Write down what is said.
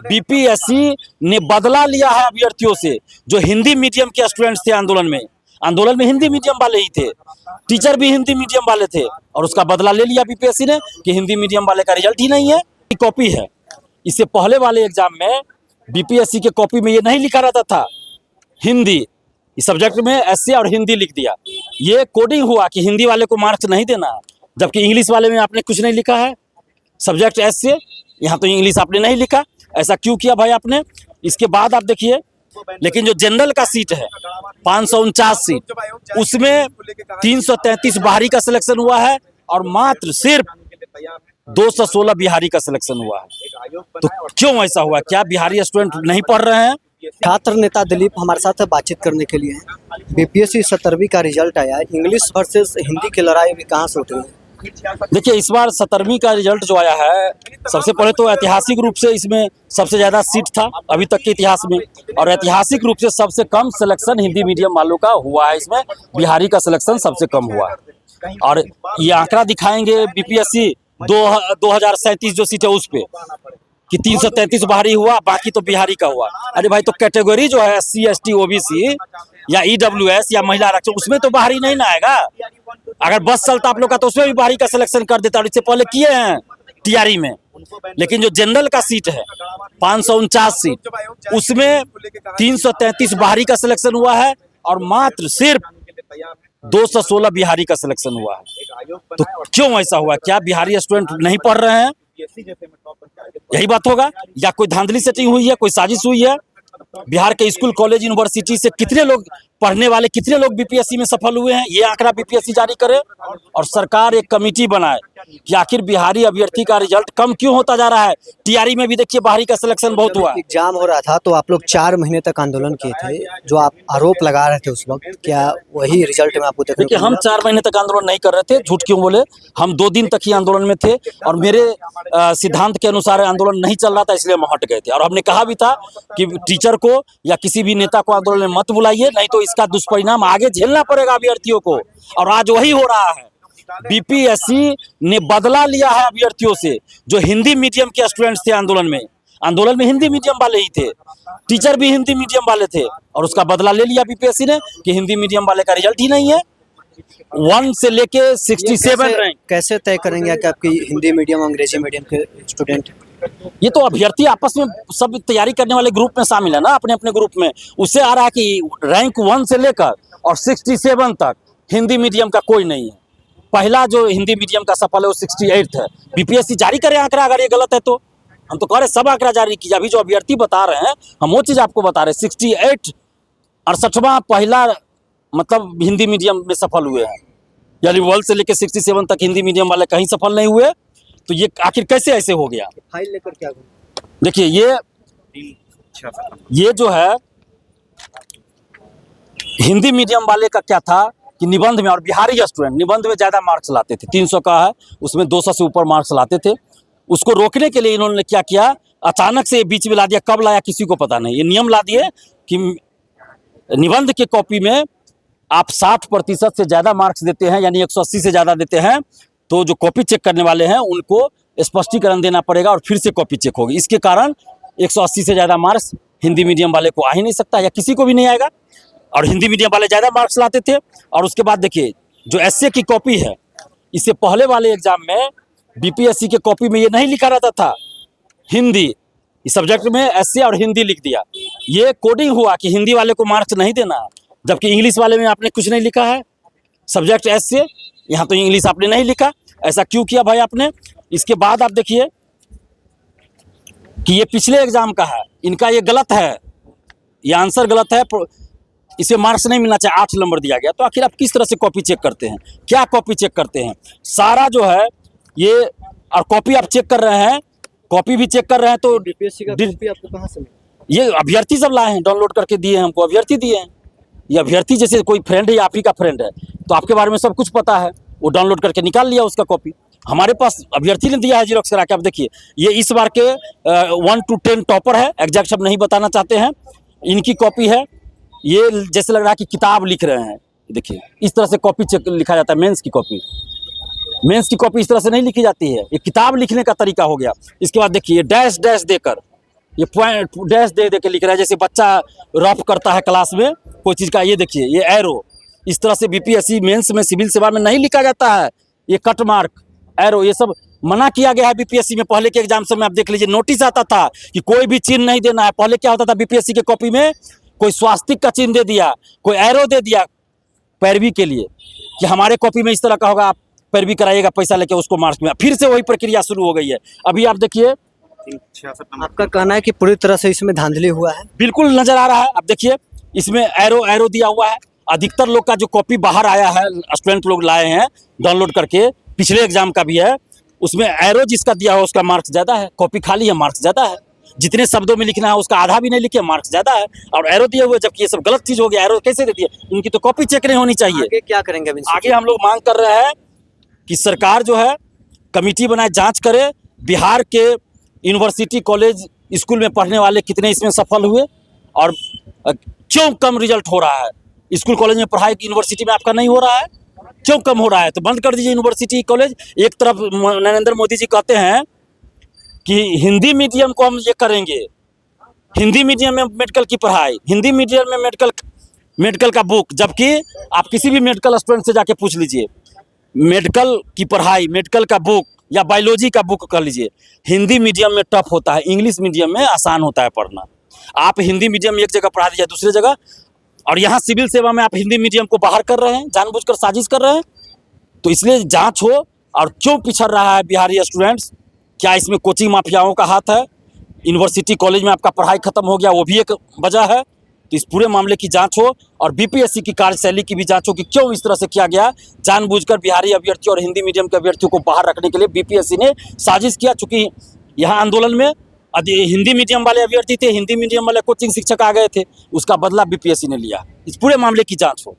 BPSC ने बदला लिया है अभ्यर्थियों से। जो हिंदी मीडियम के स्टूडेंट्स थे आंदोलन में हिंदी मीडियम वाले ही थे, टीचर भी हिंदी मीडियम वाले थे, और उसका बदला ले लिया बीपीएससी ने कि हिंदी मीडियम वाले का रिजल्ट ही नहीं है, कॉपी है। इससे पहले वाले एग्जाम में बीपीएससी के कॉपी में ये नहीं लिखा रहता था हिंदी, इस सब्जेक्ट में एसए और हिंदी लिख दिया। ये कोडिंग हुआ कि हिंदी वाले को मार्क्स नहीं देना, जबकि इंग्लिश वाले में आपने कुछ नहीं लिखा है, सब्जेक्ट एसए, यहाँ तो इंग्लिश आपने नहीं लिखा। ऐसा क्यों किया भाई आपने? इसके बाद आप देखिए, लेकिन जो जनरल का सीट है 549 सीट, उसमें 333 बाहरी का सिलेक्शन हुआ है और मात्र सिर्फ 216 बिहारी का सिलेक्शन हुआ है। तो क्यों ऐसा हुआ? क्या बिहारी स्टूडेंट नहीं पढ़ रहे हैं? छात्र नेता दिलीप हमारे साथ बातचीत करने के लिए हैं। बीपीएससी 17वीं का रिजल्ट आया, इंग्लिश वर्सेस हिंदी की लड़ाई भी कहाँ से उठी है? देखिए, इस बार 17वीं का रिजल्ट जो आया है, सबसे पहले तो ऐतिहासिक रूप से इसमें सबसे ज़्यादा सीट था अभी तक के इतिहास में, और ऐतिहासिक रूप से सबसे कम सिलेक्शन हिंदी मीडियम वालों का हुआ है। इसमें बिहारी का सिलेक्शन सबसे कम हुआ है, और ये आंकड़ा दिखाएंगे बीपीएससी 2037 जो सीट है उस पे कि 333 बाहरी हुआ, बाकी तो बिहारी का हुआ। अरे भाई, तो कैटेगरी जो है SC ST OBC या EWS या महिला आरक्षण, उसमें तो बाहरी नहीं ना आएगा। अगर बस चलता आप लोग का तो उसमें भी बाहरी का सिलेक्शन कर देता, और इससे पहले किए हैं टीआरई में। लेकिन जो जनरल का सीट है 549 सीट, उसमें 333 बाहरी का सिलेक्शन हुआ है और मात्र सिर्फ 216 बिहारी का सिलेक्शन हुआ है। तो क्यों ऐसा हुआ? क्या बिहारी स्टूडेंट नहीं पढ़ रहे हैं? यही बात होगा, या कोई धांधली सेटिंग हुई है, कोई साजिश हुई है? बिहार के स्कूल कॉलेज यूनिवर्सिटी से कितने लोग पढ़ने वाले, कितने लोग बीपीएससी में सफल हुए हैं, ये आंकड़ा बीपीएससी जारी करे, और सरकार एक कमेटी बनाए कि आखिर बिहारी अभ्यर्थी का रिजल्ट कम क्यों होता जा रहा है। टीआरई में भी देखिए बाहरी का सिलेक्शन बहुत हुआ। एग्जाम हो रहा था तो आप लोग 4 महीने तक आंदोलन किए थे, जो आप आरोप लगा रहे थे उस वक्त, क्या वही रिजल्ट में आपको देखने? देखिए, हम 4 महीने तक आंदोलन नहीं कर रहे थे, झूठ क्यों बोले। हम 2 दिन तक ही आंदोलन में थे, और मेरे सिद्धांत के अनुसार आंदोलन नहीं चल रहा था, इसलिए हम हट गए थे। और हमने कहा भी था कि टीचर को या किसी भी नेता को आंदोलन में मत बुलाइए, नहीं तो इसका दुष्परिणाम आगे झेलना पड़ेगा अभ्यर्थियों को। और आज वही हो रहा है। बीपीएससी ने बदला लिया है अभ्यर्थियों से। जो हिंदी मीडियम के स्टूडेंट्स थे आंदोलन में हिंदी मीडियम वाले ही थे, टीचर भी हिंदी मीडियम वाले थे, और उसका बदला ले लिया बीपीएससी ने कि हिंदी मीडियम वाले का रिजल्ट ही नहीं है। 1 से लेके 67 रैंक। कैसे तय करेंगे कि आपकी हिंदी मीडियम अंग्रेजी मीडियम के स्टूडेंट? ये तो अभ्यर्थी आपस में सब तैयारी करने वाले ग्रुप में शामिल है ना, अपने अपने ग्रुप में। उससे आ रहा है कि रैंक 1 से लेकर और 67 तक हिंदी मीडियम का कोई नहीं है। पहला जो हिंदी मीडियम का सफल है वो 68 है। बीपीएससी जारी करे आंकड़ा, अगर ये गलत है तो। हम तो कह रहे सब आंकड़ा जारी कीजिए। अभी जो अभ्यर्थी बता रहे हैं, हम वो चीज़ आपको बता रहे हैं। 68 68वां पहला मतलब हिंदी मीडियम में सफल हुए हैं, यानी 1 से लेकर 67 तक हिंदी मीडियम वाले कहीं सफल नहीं हुए। तो ये आखिर कैसे ऐसे हो गया? फाइल लेकर क्या? देखिए, ये जो है हिंदी मीडियम वाले का क्या था कि निबंध में, और बिहारी स्टूडेंट निबंध में ज़्यादा मार्क्स लाते थे, 300 का है उसमें 200 से ऊपर मार्क्स लाते थे। उसको रोकने के लिए इन्होंने क्या किया, अचानक से बीच में ला दिया। कब लाया किसी को पता नहीं। ये नियम ला दिए कि निबंध के कॉपी में आप 60% से ज़्यादा मार्क्स देते हैं, यानी 180 से ज़्यादा देते हैं, तो जो कॉपी चेक करने वाले हैं उनको स्पष्टीकरण देना पड़ेगा और फिर से कॉपी चेक होगी। इसके कारण 180 से ज़्यादा मार्क्स हिंदी मीडियम वाले को आ ही नहीं सकता, या किसी को भी नहीं आएगा। और हिंदी मीडियम वाले ज़्यादा मार्क्स लाते थे। और उसके बाद देखिए, जो एसए की कॉपी है, इससे पहले वाले एग्जाम में बीपीएससी के कॉपी में ये नहीं लिखा रहता था हिंदी, इस सब्जेक्ट में एसए और हिंदी लिख दिया। ये कोडिंग हुआ कि हिंदी वाले को मार्क्स नहीं देना, जबकि इंग्लिश वाले में आपने कुछ नहीं लिखा है, सब्जेक्ट एसए, यहाँ तो इंग्लिश आपने नहीं लिखा। ऐसा क्यों किया भाई आपने? इसके बाद आप देखिए कि ये पिछले एग्जाम का है, इनका ये गलत है, ये आंसर गलत है, इसे मार्क्स नहीं मिलना चाहिए, 8 नंबर दिया गया। तो आखिर आप किस तरह से कॉपी चेक करते हैं? क्या कॉपी चेक करते हैं? सारा जो है ये, और कॉपी आप चेक कर रहे हैं, कॉपी भी चेक कर रहे हैं, तो बीपीएससी का कॉपी आपको कहाँ से मिला? ये अभ्यर्थी सब लाए हैं, डाउनलोड करके दिए हैं हमको, अभ्यर्थी दिए हैं। ये अभ्यर्थी जैसे कोई फ्रेंड है या आप ही का फ्रेंड है, तो आपके बारे में सब कुछ पता है, वो डाउनलोड करके निकाल लिया उसका कॉपी। हमारे पास अभ्यर्थी ने दिया है जीरोक्स करा के। आप देखिए, ये इस बार के 1 to 10 टॉपर है, एग्जैक्ट सब नहीं बताना चाहते हैं। इनकी कॉपी है, ये जैसे लग रहा है कि किताब लिख रहे हैं। देखिए, इस तरह से कॉपी चेक लिखा जाता है। मेंस की कॉपी इस तरह से नहीं लिखी जाती है, ये किताब लिखने का तरीका हो गया। इसके बाद देखिए, डैश डैश देकर ये पॉइंट डैश दे दे के लिख रहा है, जैसे बच्चा रफ करता है क्लास में कोई चीज़ का। ये देखिए ये एरो, इस तरह से बीपीएससी मेंस में सिविल सेवा में नहीं लिखा जाता है। ये कट मार्क, एरो, ये सब मना किया गया है बीपीएससी में। पहले के एग्जाम में आप देख लीजिए नोटिस आता था कि कोई भी चिन्ह नहीं देना है। पहले क्या होता था बीपीएससी के कॉपी में, कोई स्वास्तिक का चिन्ह दे दिया, कोई एरो दे दिया पैरवी के लिए कि हमारे कॉपी में इस तरह का होगा, आप पैरवी कराइएगा पैसा लेके, उसको मार्क्स में। फिर से वही प्रक्रिया शुरू हो गई है। अभी आप देखिए, आपका कहना है कि पूरी तरह से इसमें धांधली हुआ है? बिल्कुल नजर आ रहा है। आप देखिए इसमें एरो एरो दिया हुआ है। अधिकतर लोग का जो कॉपी बाहर आया है, स्टूडेंट लोग लाए हैं डाउनलोड करके, पिछले एग्जाम का भी है, उसमें एरो जिसका दिया हो उसका मार्क्स ज़्यादा है। कॉपी खाली है, मार्क्स ज़्यादा है। जितने शब्दों में लिखना है उसका आधा भी नहीं लिखे, मार्क्स ज़्यादा है। और एरो दिए हुए, जबकि ये सब गलत चीज़ हो गया। एरो कैसे दे दिए? उनकी तो कॉपी चेक नहीं होनी चाहिए। आगे क्या करेंगे अब इनसे? आगे हम लोग मांग कर रहे हैं कि सरकार जो है कमेटी बनाए, जांच करे, बिहार के यूनिवर्सिटी कॉलेज स्कूल में पढ़ने वाले कितने इसमें सफल हुए और क्यों कम रिजल्ट हो रहा है। स्कूल कॉलेज में पढ़ाई यूनिवर्सिटी में आपका नहीं हो रहा है, क्यों कम हो रहा है? तो बंद कर दीजिए यूनिवर्सिटी कॉलेज। एक तरफ नरेंद्र मोदी जी कहते हैं कि हिंदी मीडियम को हम ये करेंगे, हिंदी मीडियम में मेडिकल की पढ़ाई, हिंदी मीडियम में मेडिकल का बुक, जबकि आप किसी भी मेडिकल स्टूडेंट से जाके पूछ लीजिए, मेडिकल की पढ़ाई, मेडिकल का बुक या बायोलॉजी का बुक कर लीजिए, हिंदी मीडियम में टफ होता है, इंग्लिश मीडियम में आसान होता है पढ़ना। आप हिंदी मीडियम में एक जगह पढ़ा दीजिए, दूसरी जगह, और यहाँ सिविल सेवा में आप हिंदी मीडियम को बाहर कर रहे हैं, जानबूझकर साजिश कर रहे हैं। तो इसलिए जांच हो, और क्यों पिछड़ रहा है बिहारी स्टूडेंट्स, क्या इसमें कोचिंग माफियाओं का हाथ है? यूनिवर्सिटी कॉलेज में आपका पढ़ाई खत्म हो गया, वो भी एक वजह है। तो इस पूरे मामले की जांच हो, और बीपीएससी की कार्यशैली की भी जांच हो कि क्यों इस तरह से किया गया। जानबूझकर बिहारी अभ्यर्थी और हिंदी मीडियम के अभ्यर्थियों को बाहर रखने के लिए बीपीएससी ने साजिश किया। चूंकि यहाँ आंदोलन में हिंदी मीडियम वाले अभ्यर्थी थे, हिंदी मीडियम वाले कोचिंग शिक्षक आ गए थे, उसका बदला बीपीएससी ने लिया। इस पूरे मामले की जांच हो।